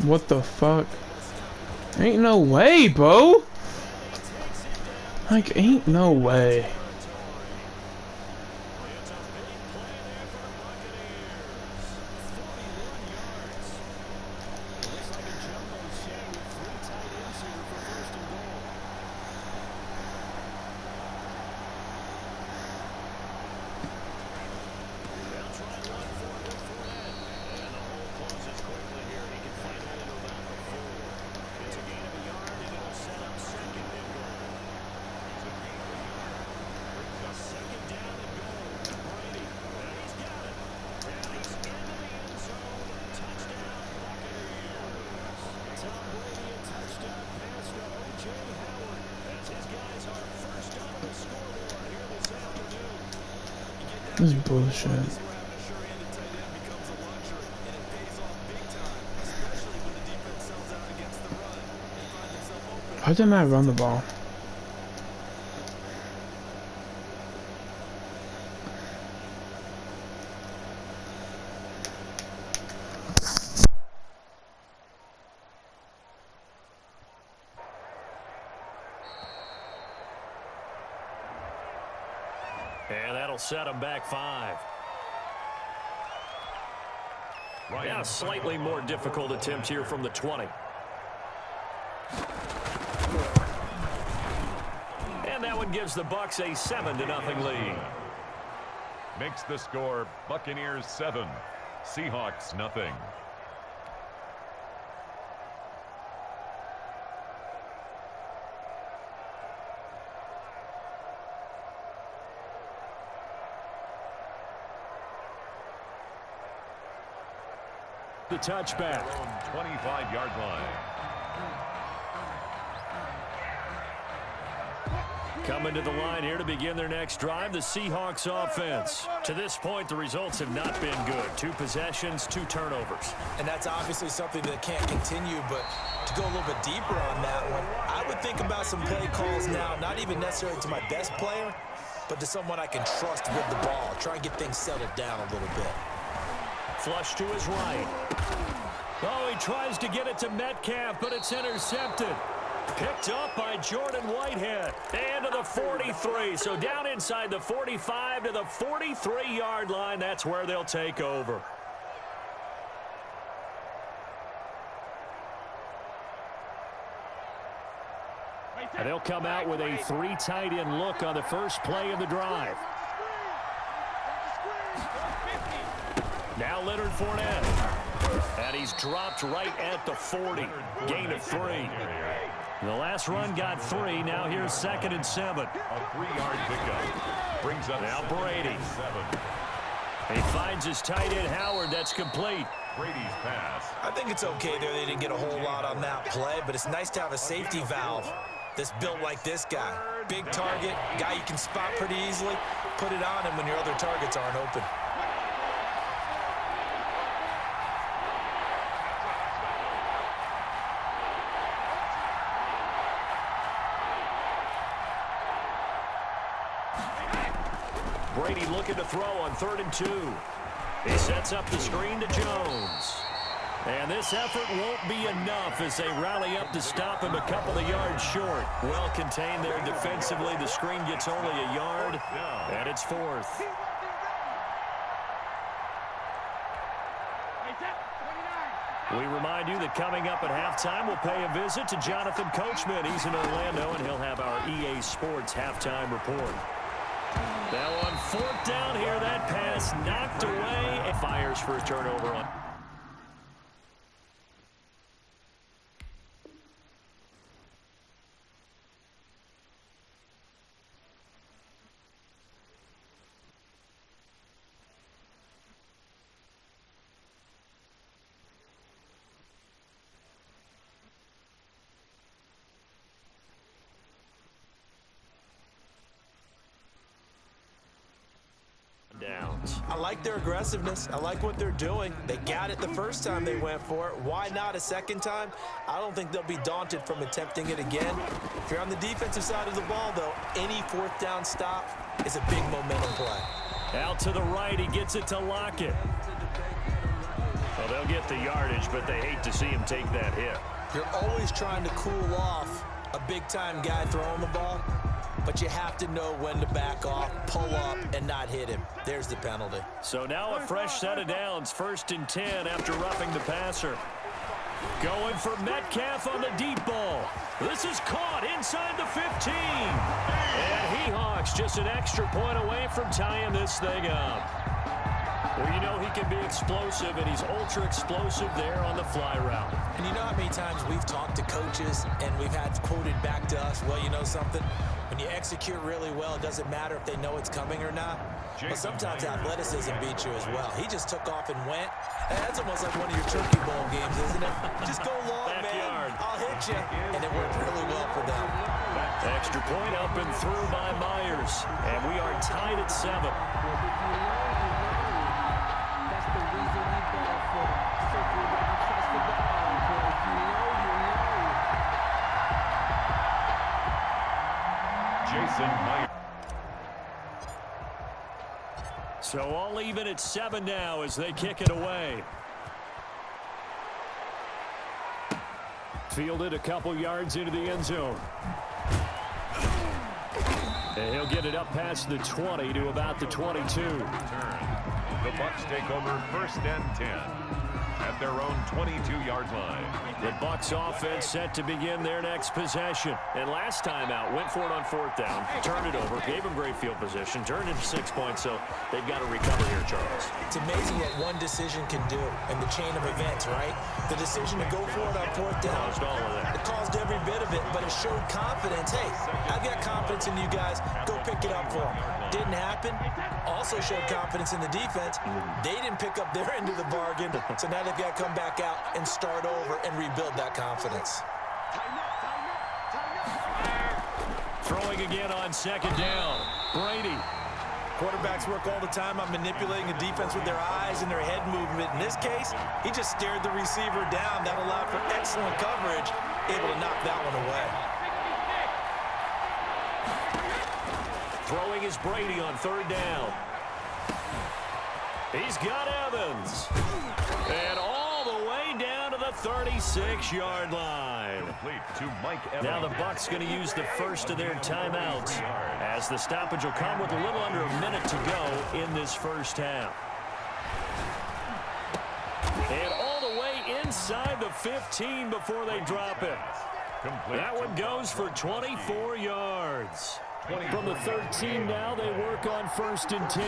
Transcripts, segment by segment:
What the fuck? Ain't no way, bro. Like, ain't no way. This is bullshit. Why didn't I run the ball? And that'll set him back 5. Right now, a slightly more difficult attempt here from the 20. And that one gives the Bucs a 7-0 lead. Makes the score Buccaneers 7, Seahawks nothing. The touchback. 25-yard line. Coming to the line here to begin their next drive, the Seahawks offense. To this point, the results have not been good. 2 possessions, 2 turnovers. And that's obviously something that can't continue, but to go a little bit deeper on that one, I would think about some play calls now, not even necessarily to my best player, but to someone I can trust with the ball. Try and get things settled down a little bit. Flush to his right. Oh, he tries to get it to Metcalf, but it's intercepted. Picked up by Jordan Whitehead. And to the 43. So down inside the 45 to the 43-yard line. That's where they'll take over. And they'll come out with a 3 tight end look on the first play of the drive. Now Leonard Fournette. And he's dropped right at the 40. Gain of 3. The last run got 3. Now here's 2nd and 7. A 3-yard pickup. Brings up now Brady. 7. He finds his tight end Howard. That's complete. Brady's pass. I think it's okay there. They didn't get a whole lot on that play, but it's nice to have a safety valve that's built like this guy. Big target, guy you can spot pretty easily. Put it on him when your other targets aren't open. Brady looking to throw on 3rd and 2. He sets up the screen to Jones. And this effort won't be enough as they rally up to stop him a couple of yards short. Well contained there defensively. The screen gets only a yard, and it's 4th. We remind you that coming up at halftime, we'll pay a visit to Jonathan Coachman. He's in Orlando, and he'll have our EA Sports halftime report. Now on 4th down here, that pass knocked away. It fires for a turnover on. Downs. I like their aggressiveness. I like what they're doing. They got it the first time they went for it. Why not a second time? I don't think they'll be daunted from attempting it again. If you're on the defensive side of the ball, though, any 4th down stop is a big momentum play. Out to the right, he gets it to Lockett. So they'll get the yardage, but they hate to see him take that hit. You're always trying to cool off a big-time guy throwing the ball, but you have to know when to back off, pull up, and not hit him. There's the penalty. So now a fresh set of downs, 1st and 10 after roughing the passer. Going for Metcalf on the deep ball. This is caught inside the 15. And he hawks just an extra point away from tying this thing up. Well, you know he can be explosive, and he's ultra explosive there on the fly route. And you know how many times we've talked to coaches and we've had quoted back to us, well, you know something? When you execute really well, it doesn't matter if they know it's coming or not. But sometimes athleticism beats you as well. He just took off and went. And that's almost like one of your Turkey Bowl games, isn't it? Just go long, man. I'll hit you. And it worked really well for them. Extra point up and through by Myers. And we are tied at 7. Jason Myers. So all even at 7 now as they kick it away. Fielded a couple yards into the end zone. And he'll get it up past the 20 to about the 22. The Bucs take over 1st and 10 at their own 22-yard line. The Bucs offense set to begin their next possession. And last time out, went for it on 4th down, turned it over, gave them great field position, turned into 6 points, so they've got to recover here, Charles. It's amazing what one decision can do in the chain of events, right? The decision to go for it on 4th down. Caused all of that. It caused every bit of it, but it showed confidence. Hey, I've got confidence in you guys. Go pick it up for them. Didn't happen. Also showed confidence in the defense. They didn't pick up their end of the bargain, so now they've got to come back out and start over and rebuild that confidence. Throwing again on 2nd down. Brady. Quarterbacks work all the time on manipulating the defense with their eyes and their head movement. In this case, he just stared the receiver down. That allowed for excellent coverage, able to knock that one away. Throwing is Brady on 3rd down. He's got Evans. And all the way down to the 36-yard line. Complete to Mike Evans. Now the Bucs going to use the first of their timeouts as the stoppage will come with a little under a minute to go in this first half. And all the way inside the 15 before they drop it. That one goes for 24 yards. From the 13 now, they work on 1st and 10.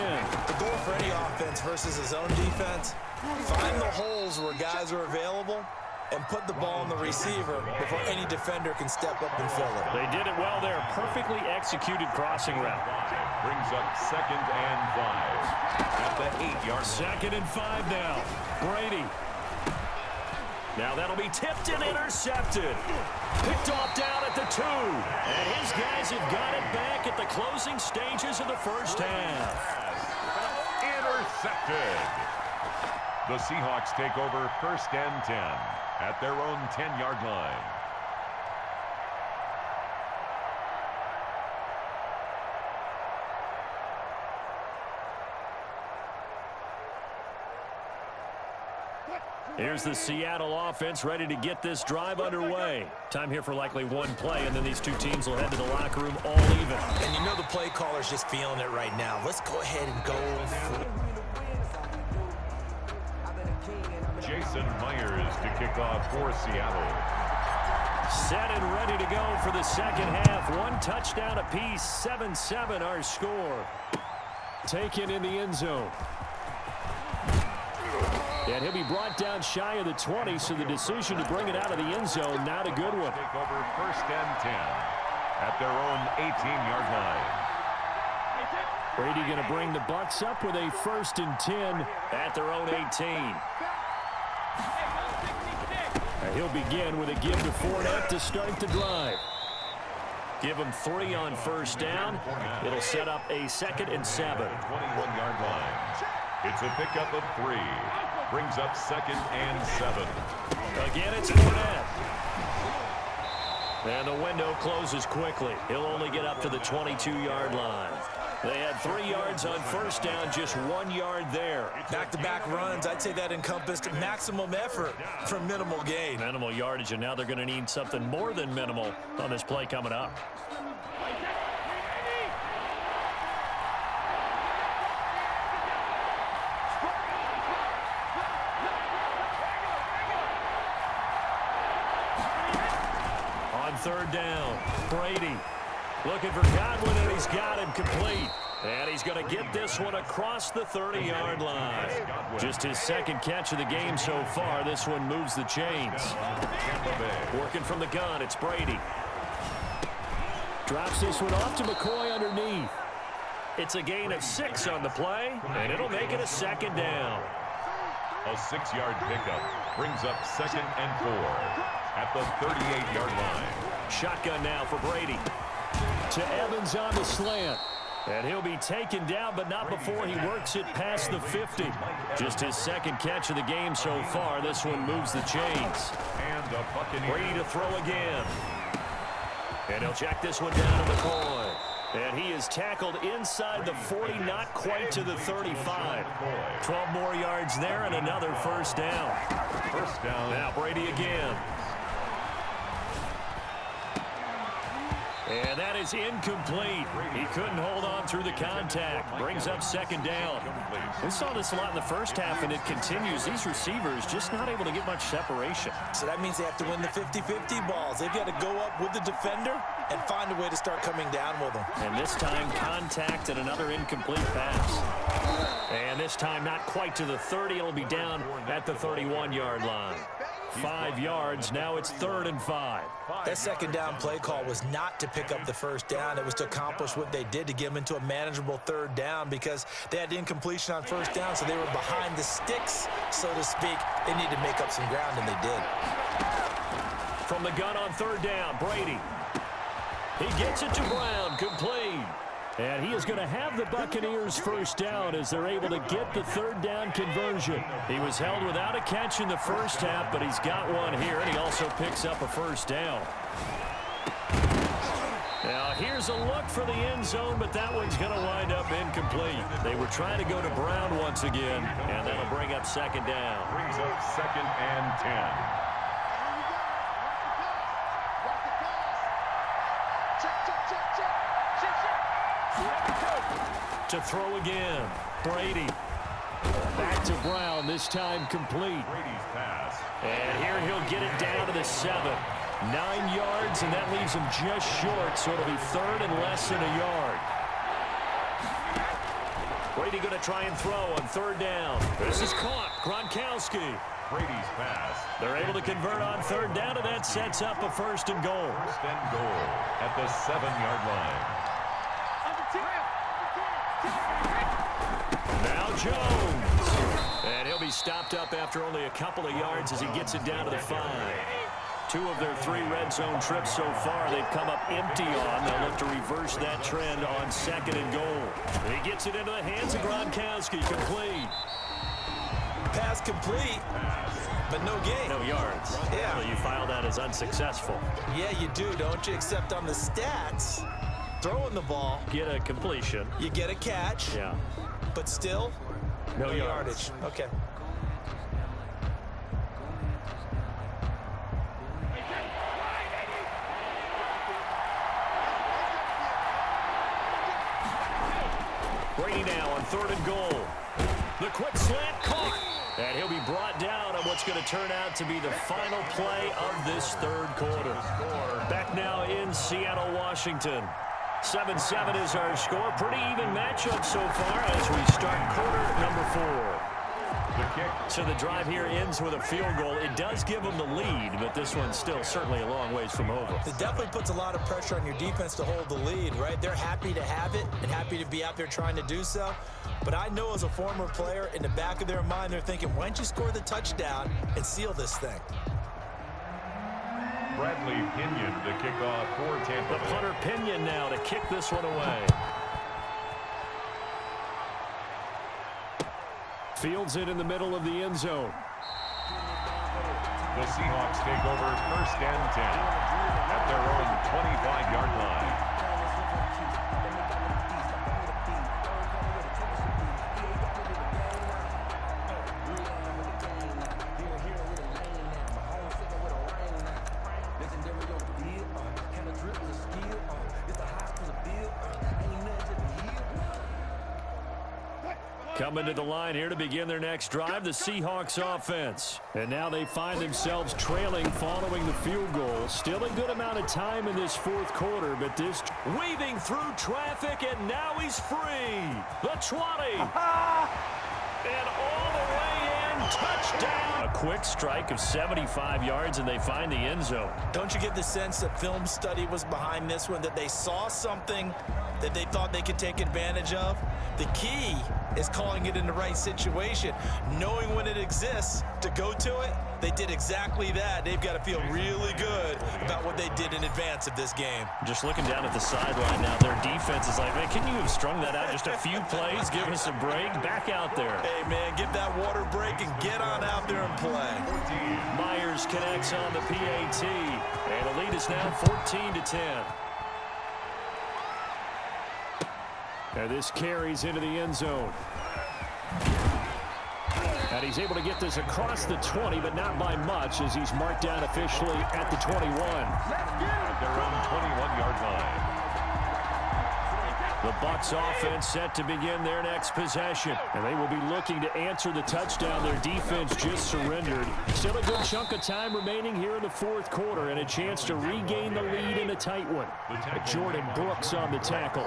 The goal for any offense versus his own defense, find the holes where guys are available and put the ball on the receiver before any defender can step up and fill it. They did it well there. Perfectly executed crossing route. Brings up 2nd and 5 at the 8-yard line. 2nd and 5 now. Brady. Now that'll be tipped and intercepted. Picked off down at the 2. And his guys have got it back at the closing stages of the first half. Intercepted. The Seahawks take over 1st and 10 at their own 10-yard line. Here's the Seattle offense ready to get this drive underway. Time here for likely one play, and then these two teams will head to the locker room all even. And you know the play caller's just feeling it right now. Let's go ahead and go for it. Jason Myers to kick off for Seattle. Set and ready to go for the second half. One touchdown apiece, 7-7 our score. Taken in the end zone. And he'll be brought down shy of the 20, so the decision to bring it out of the end zone, not a good one. Take over 1st and 10 at their own 18-yard line. Brady going to bring the Bucs up with a 1st and 10 at their own 18. And he'll begin with a give to Fournette to start the drive. Give him 3 on 1st down. It'll set up a 2nd and 7. 21-yard line. It's a pickup of 3. Brings up 2nd and 7. Again, it's Fournette. And the window closes quickly. He'll only get up to the 22-yard line. They had 3 yards on first down, just 1 yard there. Back-to-back runs, I'd say that encompassed maximum effort for minimal gain. Minimal yardage, and now they're going to need something more than minimal on this play coming up. On third down, Brady looking for Godwin, and he's got him complete. And he's going to get this one across the 30-yard line. Just his second catch of the game so far. This one moves the chains. Working from the gun, it's Brady. Drops this one off to McCoy underneath. It's a gain of 6 on the play, and it'll make it a second down. A 6-yard pickup brings up 2nd and 4 at the 38-yard line. Shotgun now for Brady. To Evans on the slant. And he'll be taken down, but not before he works it past the 50. Just his second catch of the game so far. This one moves the chains. And the Buccaneers. Brady to throw again. And he'll check this one down to McCoy. And he is tackled inside the 40, not quite to the 35. 12 more yards there and another first down. First down. Now Brady again. And that is incomplete. He couldn't hold on through the contact. Brings up second down. We saw this a lot in the first half, and it continues. These receivers just not able to get much separation. So that means they have to win the 50-50 balls. They've got to go up with the defender and find a way to start coming down with them. And this time, contact and another incomplete pass. And this time, not quite to the 30. It'll be down at the 31-yard line. 5 yards. Now it's 3rd and 5. That second down play call was not to pick up the first down. It was to accomplish what they did, to get them into a manageable 3rd down, because they had incompletion on first down, so they were behind the sticks, so to speak. They needed to make up some ground, and they did. From the gun on 3rd down, Brady. He gets it to Brown, complete. And he is going to have the Buccaneers first down as they're able to get the 3rd down conversion. He was held without a catch in the first half, but he's got one here, and he also picks up a first down. Now, here's a look for the end zone, but that one's going to wind up incomplete. They were trying to go to Brown once again, and that'll bring up second down. Brings up 2nd and 10. To throw again, Brady. Back to Brown, this time complete. Brady's pass. And here he'll get it down to the 7. 9 yards, and that leaves him just short, so it'll be 3rd and less than a yard. Brady going to try and throw on 3rd down. This is caught. Gronkowski. Brady's pass. They're able to convert on 3rd down, and that sets up a 1st and goal. 1st and goal at the 7-yard line. Now Jones. And he'll be stopped up after only a couple of yards as he gets it down to the 5. 2 of their 3 red zone trips so far they've come up empty on. They'll look to reverse that trend on 2nd and goal. He gets it into the hands of Gronkowski. Complete. Pass complete, but no gain. No yards. Yeah. So you file that as unsuccessful. Yeah, you do, don't you? Except on the stats, throwing the ball, Get a completion. you get a catch, Yeah. but still No yardage. Okay. Brady now on 3rd and goal. The quick slant caught. And he'll be brought down on what's going to turn out to be the final play of this 3rd quarter. Back now in Seattle, Washington. 7-7 is our score. Pretty even matchup so far as we start quarter number 4. The kick. So the drive here ends with a field goal. It does give them the lead, but this one's still certainly a long ways from over. It definitely puts a lot of pressure on your defense to hold the lead, right? They're happy to have it and happy to be out there trying to do so. But I know as a former player, in the back of their mind, they're thinking, why don't you score the touchdown and seal this thing? Bradley Pinion to kick off for Tampa The Bay. punter Pinion now to kick this one away. Fields it in the middle of the end zone. The Seahawks take over 1st and 10 at their own 25-yard line. Coming to the line here to begin their next drive, the Seahawks offense. And now they find themselves trailing following the field goal. Still a good amount of time in this fourth quarter, but this weaving through traffic, and now he's free. The 20. And all the way in, touchdown. A quick strike of 75 yards, and they find the end zone. Don't you get the sense that film study was behind this one, that they saw something that they thought they could take advantage of? The key is calling it in the right situation, knowing when it exists to go to it. They did exactly that. They've got to feel really good about what they did in advance of this game. Just looking down at the sideline now, their defense is like, man, can you have strung that out just a few plays? Give us a break. Back out there. Hey, man, give that water break and get on out there and play. Myers connects on the PAT, and the lead is now 14-10. And this carries into the end zone. And he's able to get this across the 20, but not by much, as he's marked down officially at the 21. At their own 21-yard line. The Bucs offense set to begin their next possession. And they will be looking to answer the touchdown their defense just surrendered. Still a good chunk of time remaining here in the fourth quarter, and a chance to regain the lead in a tight one. Jordan Brooks on the tackle.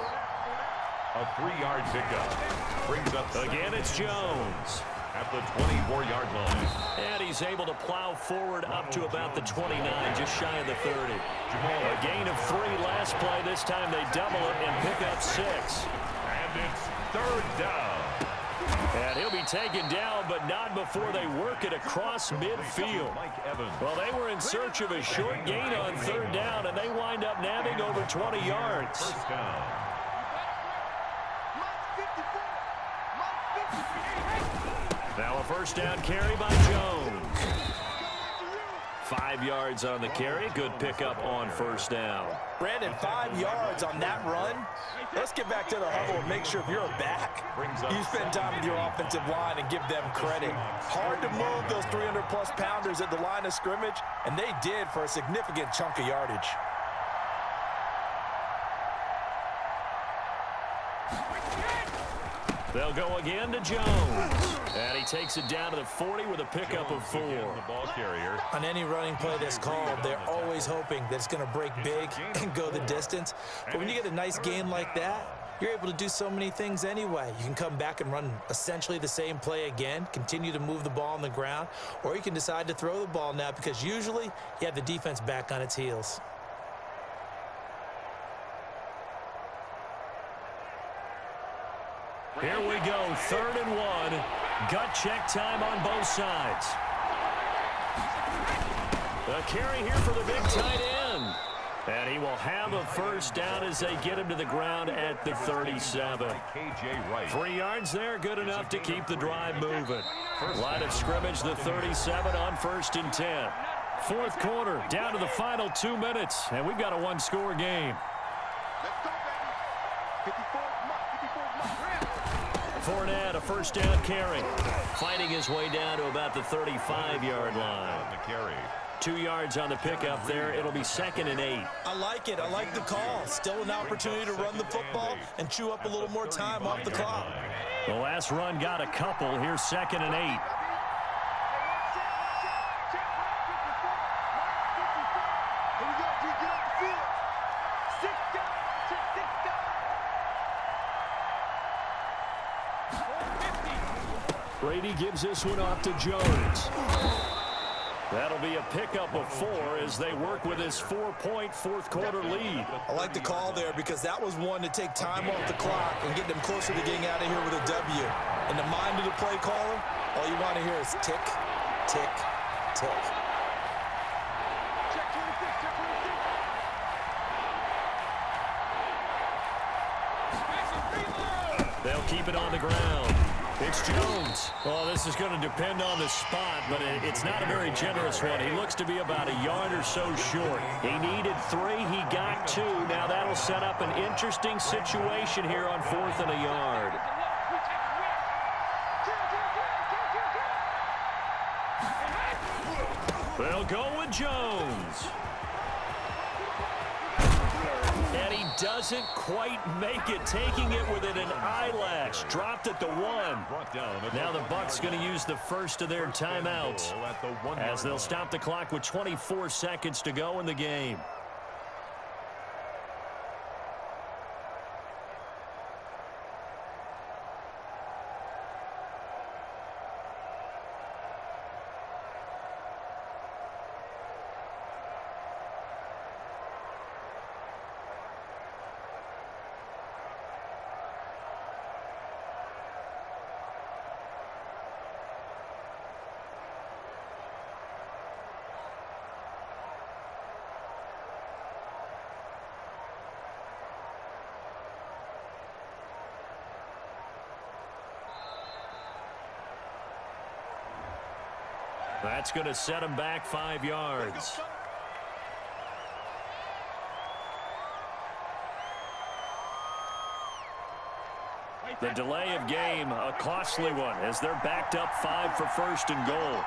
A 3-yard pickup brings up Again, it's Jones. At the 24-yard line. And he's able to plow forward up to about the 29, just shy of the 30. A gain of 3 last play. This time they double it and pick up 6. And it's third down. And he'll be taken down, but not before they work it across midfield. Well, they were in search of a short gain on third down, and they wind up nabbing over 20 yards. First down. Now a first down carry by Jones. 5 yards on the carry. Good pickup on first down. Brandon, 5 yards on that run. Let's get back to the huddle and make sure if you're a back, you spend time with your offensive line and give them credit. Hard to move those 300-plus pounders at the line of scrimmage, and they did for a significant chunk of yardage. They'll go again to Jones. And he takes it down to the 40 with a pickup of 4. The ball carrier. On any running play that's called, they're always hoping that it's going to break big and go the distance. But when you get a nice gain like that, you're able to do so many things anyway. You can come back and run essentially the same play again, continue to move the ball on the ground, or you can decide to throw the ball now because usually you have the defense back on its heels. Here we go, 3rd and 1. Gut check time on both sides. A carry here for the big tight end. And he will have a first down as they get him to the ground at the 37. 3 yards there, good enough to keep the drive moving. Line of scrimmage, the 37 on 1st and 10. Fourth quarter, down to the final 2 minutes, and we've got a one-score game. Fournette, a first down carry. Fighting his way down to about the 35-yard line. The carry. 2 yards on the pickup there. It'll be 2nd and 8. I like it. I like the call. Still an opportunity to run the football and chew up a little more time off the clock. The last run got a couple. Here's 2nd and 8. Brady gives this one off to Jones. That'll be a pickup of 4 as they work with his 4-point fourth quarter lead. I like the call there because that was one to take time off the clock and get them closer to getting out of here with a W. In the mind of the play caller, all you want to hear is tick, tick, tick. They'll keep it on the ground. It's Jones. Well, this is going to depend on the spot, but it's not a very generous one. He looks to be about a yard or so short. He needed 3. He got 2. Now that'll set up an interesting situation here on 4th and a yard. They'll go with Jones. And he doesn't quite make it, taking it within an eyelash. Dropped at the 1. Now the Bucs going to use the first of their timeouts as they'll stop the clock with 24 seconds to go in the game. That's going to set him back 5 yards. The delay of game, a costly one, as they're backed up 5 for first and goal.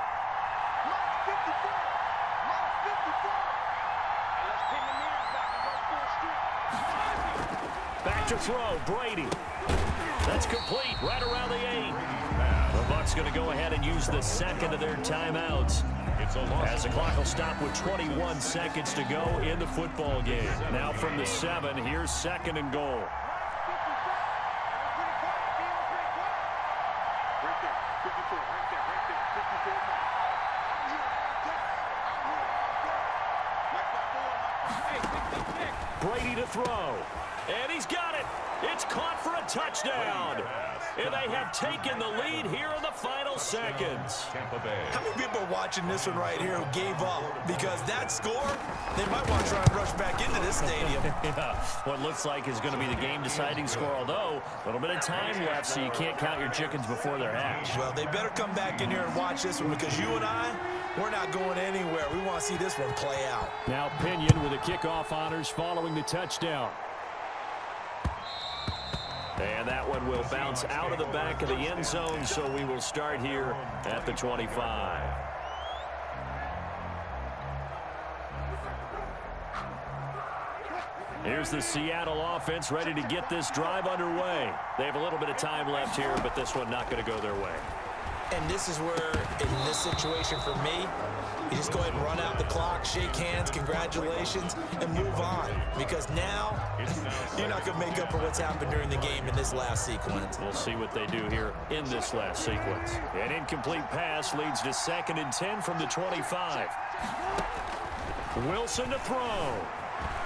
Back to throw, Brady. That's complete, right around the 8. The Bucs going to go ahead and use the second of their timeouts as the clock will stop with 21 seconds to go in the football game. Now from the 7, here's second and goal. Brady to throw. And he's got it. It's caught for a touchdown. And they have taken the lead here in the final seconds. How many people are watching this one right here who gave up? Because that score, they might want to try and rush back into this stadium. Yeah, what looks like is going to be the game-deciding score, although a little bit of time left, so you can't count your chickens before they're hatched. Well, they better come back in here and watch this one, because you and I, we're not going anywhere. We want to see this one play out. Now Pinion with the kickoff honors following the touchdown. And that one will bounce out of the back of the end zone, so we will start here at the 25. Here's the Seattle offense ready to get this drive underway. They have a little bit of time left here, but this one not going to go their way. And this is where, in this situation for me, you just go ahead and run out the clock, shake hands, congratulations, and move on. Because now, you're not going to make up for what's happened during the game in this last sequence. We'll see what they do here in this last sequence. An incomplete pass leads to 2nd and 10 from the 25. Wilson to throw.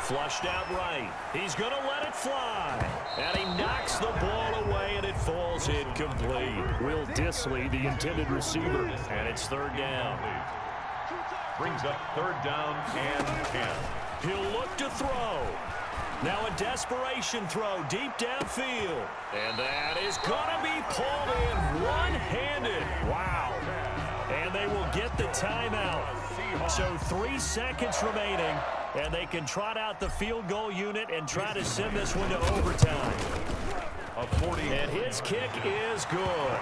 Flushed out right. He's going to let it fly. And he knocks the ball away, and it falls incomplete. Will Dissly, the intended receiver. And it's 3rd down. Brings up 3rd down and 10. He'll look to throw. Now a desperation throw deep downfield. And that is going to be pulled in one-handed. Wow. And they will get the timeout. So 3 seconds remaining. And they can trot out the field goal unit and try to send this one to overtime. And his kick is good.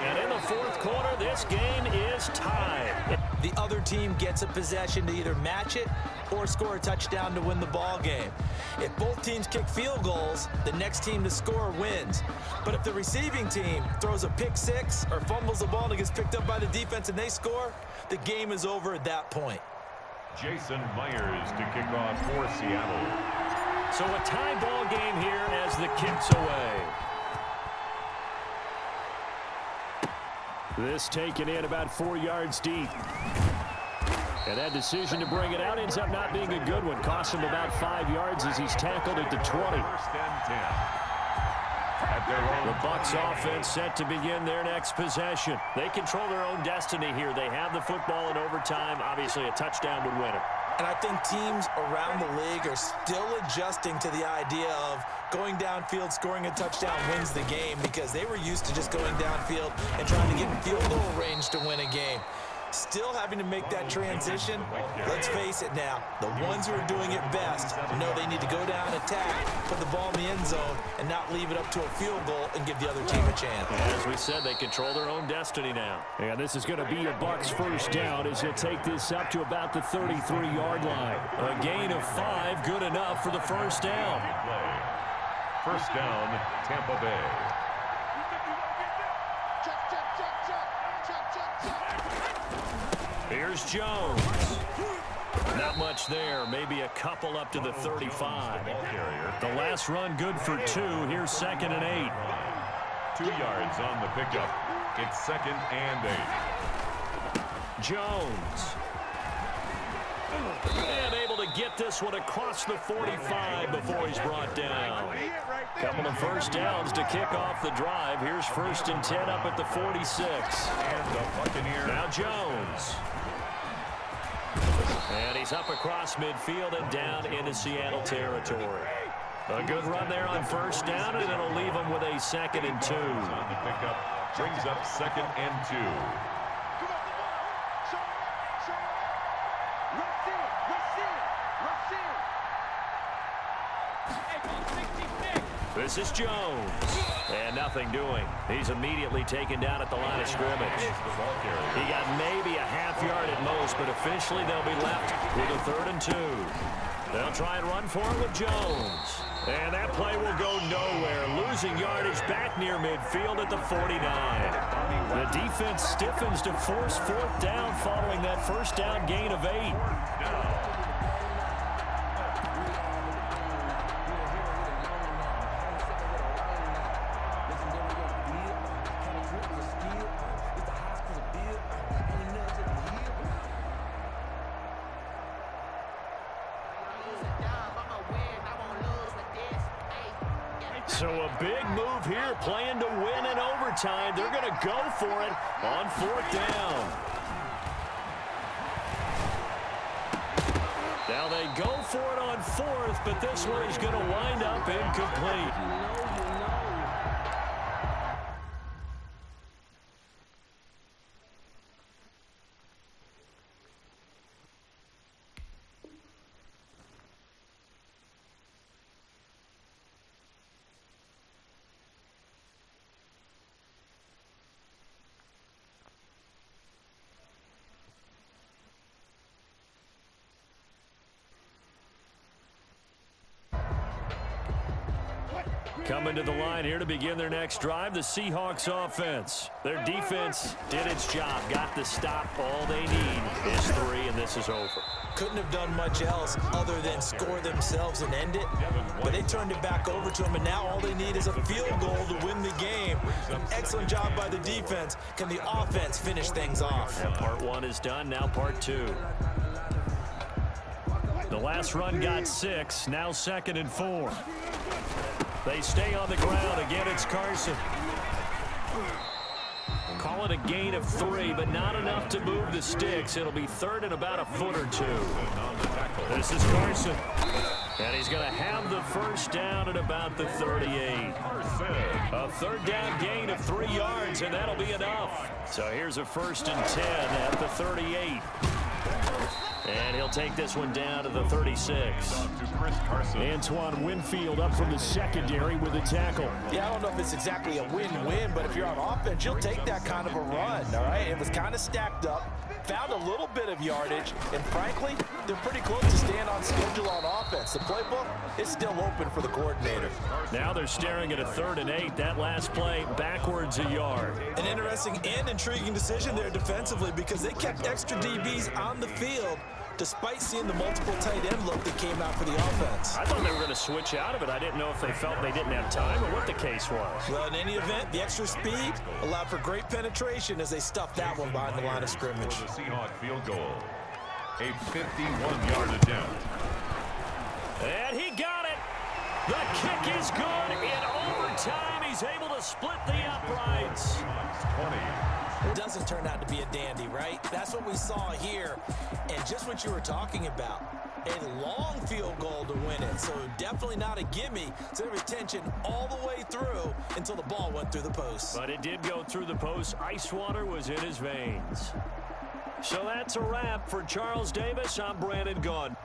And in the 4th quarter, this game is tied. The other team gets a possession to either match it or score a touchdown to win the ball game. If both teams kick field goals, the next team to score wins. But if the receiving team throws a pick 6 or fumbles the ball and it gets picked up by the defense and they score, the game is over at that point. Jason Myers to kick off for Seattle. So a tie ball game here as the kick's away. This taken in about 4 yards deep. And that decision to bring it out ends up not being a good one. Costs him about 5 yards as he's tackled at the 20. 1st and 10. The Bucs offense set to begin their next possession. They control their own destiny here. They have the football in overtime. Obviously, a touchdown would win it. And I think teams around the league are still adjusting to the idea of going downfield, scoring a touchdown wins the game, because they were used to just going downfield and trying to get in field goal range to win a game. Still having to make that transition. Let's face it now, the ones who are doing it best know they need to go down, attack, put the ball in the end zone, and not leave it up to a field goal and give the other team a chance. As we said, they control their own destiny now. And this is going to be a Bucs first down as he'll take this up to about the 33-yard line. A gain of 5, good enough for the first down. First down, Tampa Bay. Here's Jones. Not much there. Maybe a couple up to the 35. The last run good for 2. Here's 2nd and 8. 2 yards on the pickup. It's 2nd and 8. Jones. And able to get this one across the 45 before he's brought down. Couple of first downs to kick off the drive. Here's 1st and 10 up at the 46. And the Buccaneers. Now Jones. And he's up across midfield and down into Seattle territory. A good run there on first down, and it'll leave him with a 2nd and 2. On the pickup, brings up 2nd and 2. This is Jones. And nothing doing. He's immediately taken down at the line of scrimmage. He got maybe a half yard at most, but officially they'll be left with a 3rd and 2. They'll try and run for it with Jones. And that play will go nowhere. Losing yardage back near midfield at the 49. The defense stiffens to force 4th down following that first down gain of 8. So a big move here, playing to win in overtime. They're going to go for it on 4th down. Now they go for it on 4th, but this one is going to wind up incomplete. Coming to the line here to begin their next drive, the Seahawks offense. Their defense did its job, got the stop. All they need is 3, and this is over. Couldn't have done much else other than score themselves and end it, but they turned it back over to them, and now all they need is a field goal to win the game. An excellent job by the defense. Can the offense finish things off? And part 1 is done, now part 2. The last run got 6, now 2nd and 4. They stay on the ground. Again, it's Carson. Call it a gain of 3, but not enough to move the sticks. It'll be 3rd and about a foot or 2. This is Carson. And he's going to have the first down at about the 38. A 3rd down gain of 3 yards, and that'll be enough. So here's a 1st and 10 at the 38. And he'll take this one down to the 36. Antoine Winfield up from the secondary with a tackle. Yeah, I don't know if it's exactly a win-win, but if you're on offense, you'll take that kind of a run, all right? It was kind of stacked up, found a little bit of yardage, and frankly, they're pretty close to staying on schedule on offense. The playbook is still open for the coordinator. Now they're staring at a 3rd and 8. That last play backwards a yard. An interesting and intriguing decision there defensively because they kept extra DBs on the field despite seeing the multiple tight end look that came out for the offense. I thought they were going to switch out of it. I didn't know if they felt they didn't have time or what the case was. Well, in any event, the extra speed allowed for great penetration as they stuffed that one behind the line of scrimmage. For the Seahawks field goal. A 51-yard attempt. And he got it. The kick is good. In overtime, he's able to split the uprights. 20. It doesn't turn out to be a dandy, right? That's what we saw here. And just what you were talking about, a long field goal to win it. So definitely not a gimme. So there was tension all the way through until the ball went through the post. But it did go through the post. Ice water was in his veins. So that's a wrap for Charles Davis. I'm Brandon Gaudin.